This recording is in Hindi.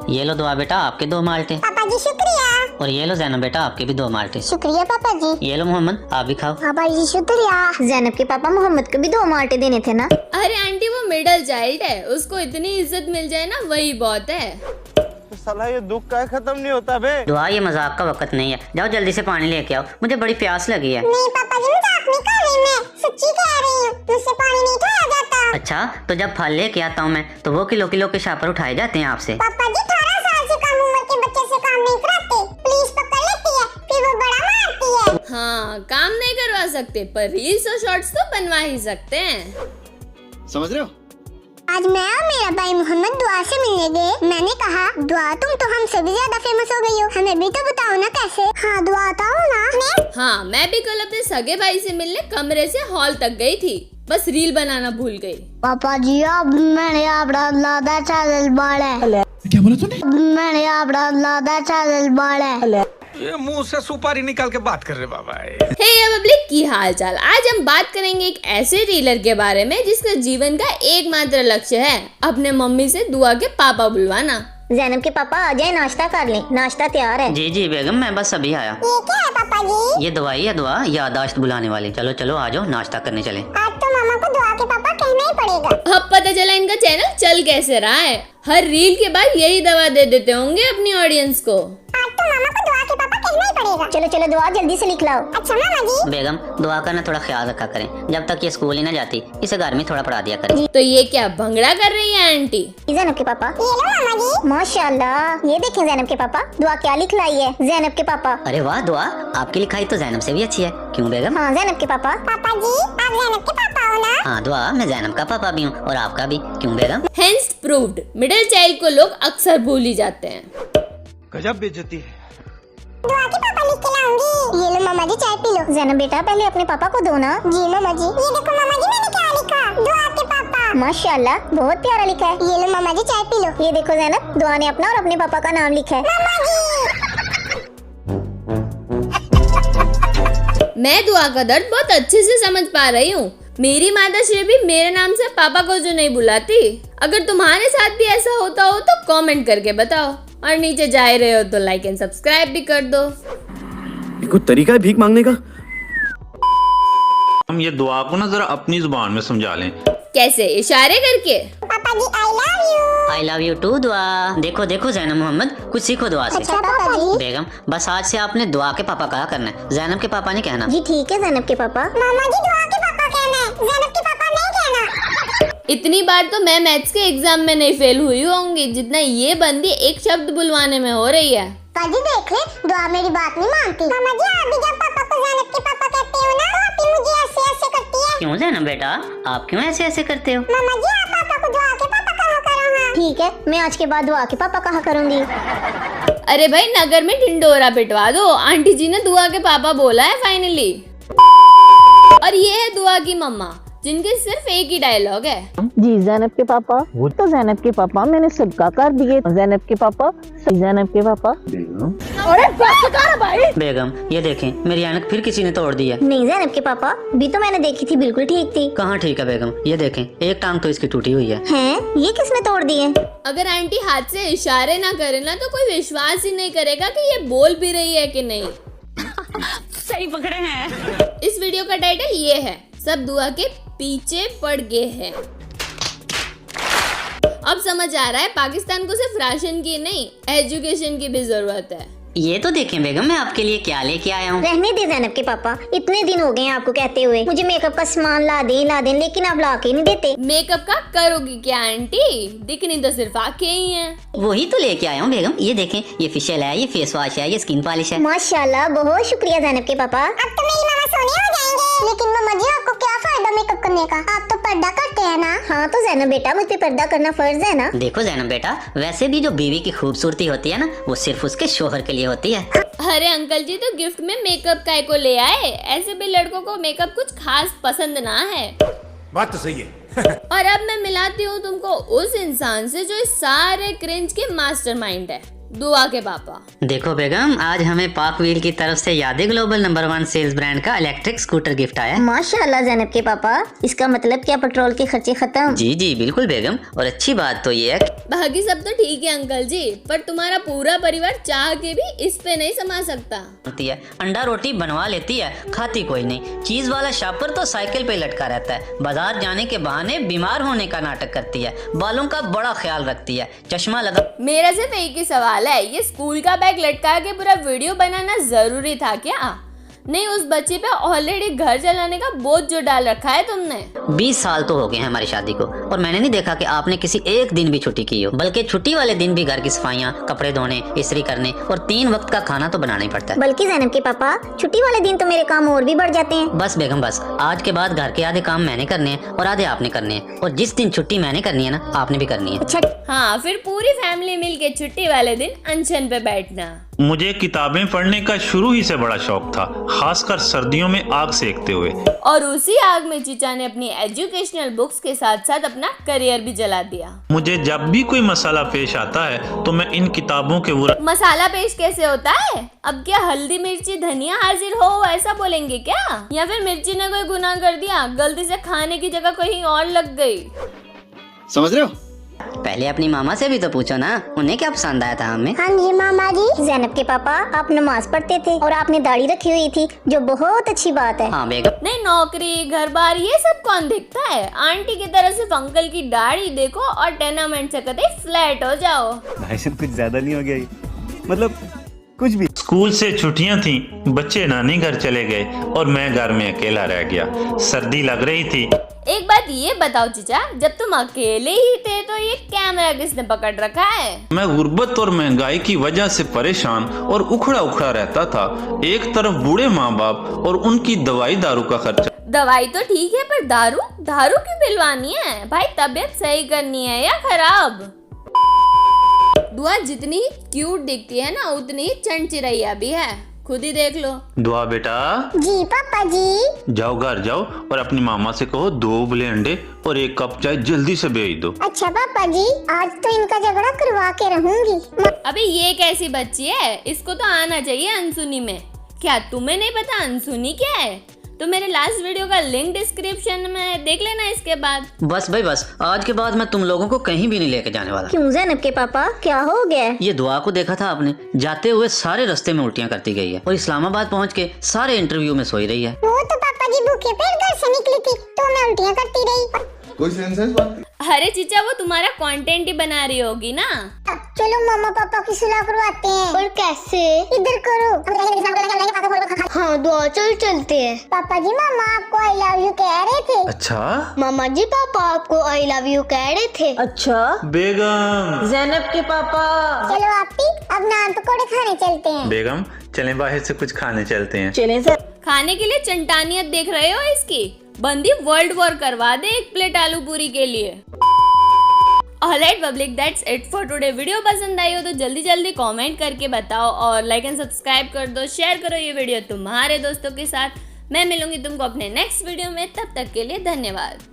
ये लो दुआ बेटा आपके 2 माल्टे। पापा जी शुक्रिया। और ये लो जैनब बेटा आपके भी 2 माल्टे। शुक्रिया पापा जी। ये लो मोहम्मद आप भी खाओ। पापा जी शुक्रिया। जैनब के पापा मोहम्मद को भी 2 माल्टे देने थे ना। अरे आंटी वो मिडिल चाइल्ड है, उसको इतनी इज्जत मिल जाए ना वही बहुत है। तो साला ये दुख का खत्म नहीं होता बे। दुआ ये मजाक का वक्त नहीं है, जाओ जल्दी से पानी लेके आओ, मुझे बड़ी प्यास लगी है। नहीं पापा जी मजाक नहीं कर रही, मैं सच्ची कह रही हूँ, मुझसे पानी नहीं उठाया जाता। अच्छा तो जब फल लेके आता हूँ मैं तो वो किलो किलो के शापर उठाए जाते हैं आपसे। पापा जी 18 साल से कम उम्र के बच्चे से काम नहीं कराते, पुलिस पकड़ लेती है फिर वो बड़ा मारती है। हाँ काम नहीं करवा सकते पर रील्स और शॉर्ट्स तो बनवा ही सकते हैं। समझ रहे हो? आज मैं और मेरा भाई मोहम्मद दुआ से मिलने गए। मैंने कहा दुआ तुम तो हमसे भी ज्यादा फेमस हो गई हो, हमें भी तो बताओ ना कैसे। हाँ दुआ बताओ ना। हाँ मैं भी कल अपने सगे भाई से मिलने कमरे से हॉल तक गई थी, बस रील बनाना भूल गई। पापा जी अब मैंने आपका लादा चैनल बाड़ा है। क्या बोला तूने? मैंने आपका लादा चैनल बाड़ा है। ये मुंह से सुपारी निकाल के बात कर रहे बाबा। हे पब्लिक की हाल चाल। आज हम बात करेंगे एक ऐसे रीलर के बारे में जिसका जीवन का एकमात्र लक्ष्य है अपने मम्मी से दुआ के पापा बुलवाना। जैनब के पापा आ जाए, नाश्ता कर लें, नाश्ता तैयार है। जी जी बेगम मैं बस अभी आया। ये क्या है पापा जी? ये दवाई है दुआ यादाश्त बुलाने वाली। चलो चलो आ जाओ नाश्ता करने चले। आज तो मामा को दुआ के पापा कहना ही पड़ेगा। अब पता चला इनका चैनल चल कैसे रहा है, हर रील के बाद यही दवा दे देते होंगे अपनी ऑडियंस को। आज तो मामा को दुआ के पापा कहना ही पड़ेगा। चलो चलो दुआ जल्दी से लिख लाओ। अच्छा मामा जी। बेगम दुआ का ना थोड़ा ख्याल रखा करें, जब तक ये स्कूल ही ना जाती इसे घर में थोड़ा पढ़ा दिया करें। तो ये क्या भंगड़ा कर रही है आंटी? जैनब के पापा ये लो मामा जी। माशाल्लाह, ये देखें जैनब के पापा दुआ क्या लिख लाई है। जैनब के पापा। अरे वाह दुआ आपकी लिखाई तो जैनब से भी अच्छी है। क्यों बेगम? हाँ जैनब के पापा। पापा जी आप जैनब के पापा हो ना? हाँ दुआ मैं जैनब का पापा भी हूँ और आपका भी। क्यों बेगम? हेंस प्रूव्ड मिडिल चाइल्ड को लोग अक्सर भूल ही जाते हैं। गजब बेइज्जती है। दुआ के पापा लिख के लाऊंगी। ये लो मामा जी चाय पी लो। जैनब बेटा पहले अपने पापा को दो ना। जी मामा जी। ये देखो मामा जी मैंने क्या लिखा, दुआ के पापा। माशाल्लाह बहुत प्यारा लिखा है। ये लो मामा जी चाय पी लो। ये देखो जैनब दुआ ने अपना और अपने पापा का नाम लिखा है। मामा जी मैं दुआ का दर्द बहुत अच्छे से समझ पा रही हूँ। मेरी माता श्री भी मेरे नाम से पापा को जो नहीं बुलाती। अगर तुम्हारे साथ भी ऐसा होता हो तो कमेंट करके बताओ, और नीचे जा रहे हो तो लाइक एंड सब्सक्राइब भी कर दो। ये कोई तरीका है भीख मांगने का? हम ये दुआ को ना जरा अपनी जुबान में समझा लें। कैसे? इशारे करके? पापा जी I love you. I love you too Dua. देखो देखो जैनब मोहम्मद कुछ सीखो दुआ से। अच्छा पापा जी। बेगम बस आज से आपने दुआ के पापा कहा करना है, जैनब के पापा नहीं कहना। जी ठीक है जैनब के पापा। मामा जी दुआ के पापा कहना है, जैनब के पापा नहीं कहना। इतनी बार तो मैं मैथ्स के एग्जाम में नहीं फेल हुई होंगी जितना ये बंदी एक शब्द बुलवाने में हो रही है। पाजी देख ले दुआ मेरी बात नहीं मानती। मामा जी आप भी जब पापा को जैनब के पापा कहते हो ना तो आप ही मुझे ऐसे ऐसे करती है। क्यों जैनब बेटा आप क्यों ऐसे ऐसे करते हो? मामा जी आप पापा को दुआ के पापा कहा करो। हाँ ठीक है मैं आज के बाद दुआ के पापा कहा करूँगी। अरे भाई नगर में ढिंडोरा पिटवा दो, आंटी जी ने दुआ के पापा बोला है फाइनली। और ये है दुआ की मम्मा जिनके सिर्फ एक ही डायलॉग है। जी जैनब के पापा। वो तो जैनब के पापा मैंने सबका कर दिए। जैनब के पापा जैनब के पापा। बेगम ये देखें मेरी ऐनक फिर किसी ने तोड़ दी है। नहीं जैनब के पापा भी तो मैंने देखी थी, बिल्कुल ठीक थी। कहाँ ठीक है बेगम, ये देखें एक टांग तो इसकी टूटी हुई है। हैं ये किसने तोड़ दी है? अगर आंटी हाथ से इशारे ना करे ना तो कोई विश्वास ही नहीं करेगा कि ये बोल भी रही है कि नहीं। सही पकड़े हैं। इस वीडियो का टाइटल ये है, सब दुआ के पीछे पड़ गए हैं। अब समझ आ रहा है पाकिस्तान को सिर्फ राशन की नहीं एजुकेशन की भी जरूरत है। ये तो देखें बेगम मैं आपके लिए क्या लेके आया हूँ। रहने दे जैनब के पापा, इतने दिन हो गए हैं आपको कहते हुए मुझे मेकअप का सामान ला दें लेकिन आप ला के नहीं देते। मेकअप का करोगी क्या आंटी, दिखनी तो सिर्फ आंखें ही हैं। वही तो लेके आया हूँ बेगम, ये देखें ये फेशियल है, ये फेस वॉश है, ये स्किन पॉलिश है। माशाल्लाह बहुत शुक्रिया जैनब के पापा। अब तो मेरी मामा सोने हो जाएंगे। लेकिन मामा जी आपको क्या फायदा मेकअप करने का, आप तो पर्दा करते हैं ना। हाँ तो जैनब बेटा मुझ पे पर्दा करना फर्ज है ना। देखो जैनब बेटा वैसे भी जो बीवी की खूबसूरती होती है ना वो सिर्फ उसके शोहर के लिए होती है। अरे अंकल जी तो गिफ्ट में मेकअप काय को ले आए, ऐसे भी लड़कों को मेकअप कुछ खास पसंद ना है। बात तो सही है। और अब मैं मिलाती हूँ तुमको उस इंसान से जो इस सारे क्रिंज के मास्टरमाइंड है। दुआ के पापा। देखो बेगम, आज हमें पाक व्हील की तरफ से यादें ग्लोबल नंबर 1 सेल्स ब्रांड का इलेक्ट्रिक स्कूटर गिफ्ट आया है। माशाल्लाह जैनब के पापा, इसका मतलब क्या पेट्रोल के खर्चे खत्म? जी जी बिल्कुल बेगम, और अच्छी बात तो ये है बाकी सब तो ठीक है अंकल जी, पर तुम्हारा पूरा परिवार चाह के भी इस पे नहीं समा सकता। होती है, अंडा रोटी बनवा लेती है, खाती कोई नहीं। चीज वाला शॉपर तो साइकिल पे लटका रहता है, बाजार जाने के बहाने बीमार होने का नाटक करती है, बालों का बड़ा ख्याल रखती है, चश्मा लगा। मेरा सिर्फ एक ही सवाल है, ये स्कूल का बैग लटका के पूरा वीडियो बनाना जरूरी था क्या? नहीं, उस बच्चे पे ऑलरेडी घर चलाने का बोझ जो डाल रखा है तुमने। 20 साल तो हो गए हैं हमारी शादी को, और मैंने नहीं देखा कि आपने किसी एक दिन भी छुट्टी की हो। बल्कि छुट्टी वाले दिन भी घर की सफाइयाँ, कपड़े धोने, इस्त्री करने और 3 वक्त का खाना तो बनाना ही पड़ता है। बल्कि जैनब के पापा, छुट्टी वाले दिन तो मेरे काम और भी बढ़ जाते हैं। बस बेगम बस, आज के बाद घर के आधे काम मैंने करने हैं और आधे आपने करने हैं, और जिस दिन छुट्टी मैंने करनी है ना, आपने भी करनी है। अच्छा, हाँ, फिर पूरी फैमिली मिलके छुट्टी वाले दिन अनशन पे बैठना। मुझे किताबें पढ़ने का शुरू ही से बड़ा शौक था, खासकर सर्दियों में आग सेकते हुए। और उसी आग में चीचा ने अपनी एजुकेशनल बुक्स के साथ साथ अपना करियर भी जला दिया। मुझे जब भी कोई मसाला पेश आता है तो मैं इन किताबों के मसाला पेश कैसे होता है? अब क्या हल्दी मिर्ची धनिया हाजिर हो ऐसा बोलेंगे क्या? या फिर मिर्ची ने कोई गुनाह कर दिया, गलती से खाने की जगह कहीं और लग गई? समझ रहे हो? पहले अपनी मामा से भी तो पूछो ना, उन्हें क्या पसंद आया था हमें। हाँ जी मामा जी। जैनब के पापा, आप नमाज पढ़ते थे और आपने दाढ़ी रखी हुई थी, जो बहुत अच्छी बात है। हाँ बेगम। नहीं, नौकरी घर बार ये सब कौन देखता है? आंटी की तरह सिर्फ अंकल की दाढ़ी देखो और टेनामेंट से कतई फ्लैट हो जाओ। भाईजान कुछ ज्यादा नहीं हो गया ये? मतलब कुछ भी। स्कूल से छुट्टियां थी, बच्चे नानी घर चले गए और मैं घर में अकेला रह गया। सर्दी लग रही थी। एक बात ये बताओ चीचा, जब तुम अकेले ही थे तो ये कैमरा किसने पकड़ रखा है? मैं गुर्बत और महंगाई की वजह से परेशान और उखड़ा उखड़ा रहता था। एक तरफ बूढ़े माँ बाप और उनकी दवाई दारू का खर्चा। दवाई तो ठीक है, पर दारू क्यों पिलवानी है भाई? तबीयत सही करनी है या खराब? दुआ जितनी क्यूट दिखती है ना, उतनी ही चंचरैया भी है, खुद ही देख लो। दुआ बेटा। जी पापा जी। जाओ घर जाओ और अपनी मामा से कहो 2 उबले अंडे और 1 कप चाय जल्दी से भेज दो। अच्छा पापा जी, आज तो इनका झगड़ा करवा के रहूंगी। अबे ये कैसी बच्ची है? इसको तो आना चाहिए अनसुनी में। क्या तुम्हें नहीं पता अनसुनी क्या है? तो मेरे लास्ट वीडियो का लिंक डिस्क्रिप्शन में देख लेना इसके बाद। बस भाई बस, आज के बाद मैं तुम लोगों को कहीं भी नहीं लेके जाने वाला। क्यों जैनब के पापा, क्या हो गया? ये दुआ को देखा था आपने, जाते हुए सारे रास्ते में उल्टियां करती गई है और इस्लामाबाद पहुंच के सारे इंटरव्यू में सोई रही है। वो तो पापा जी भूखे पेट घर से निकली थी तो मैं उल्टियाँ करती रही। कोई सेंस है इस बात की? अरे चीचा, वो तुम्हारा कंटेंट ही बना रही होगी ना। चलो मामा पापा की सुलह करवाते हैं। और कैसे? इधर करो। हाँ दुआ, चलते हैं। पापा जी मामा आपको आई लव यू कह रहे थे। अच्छा मामा जी, पापा आपको आई लव यू कह रहे थे। अच्छा बेगम। जैनब के पापा। चलो आपी, अब नान पकौड़े खाने चलते हैं। बेगम चलें बाहर से कुछ खाने चलते हैं। चलें सर। खाने के लिए चंटानियत देख रहे हो इसकी? बंदी वर्ल्ड वॉर करवा दे 1 प्लेट आलू पूरी के लिए। Alright public, that's it for today. Video पसंद आई हो तो जल्दी जल्दी कमेंट करके बताओ और लाइक एंड सब्सक्राइब कर दो, शेयर करो ये वीडियो तुम्हारे दोस्तों के साथ। मैं मिलूंगी तुमको अपने नेक्स्ट वीडियो में, तब तक के लिए धन्यवाद।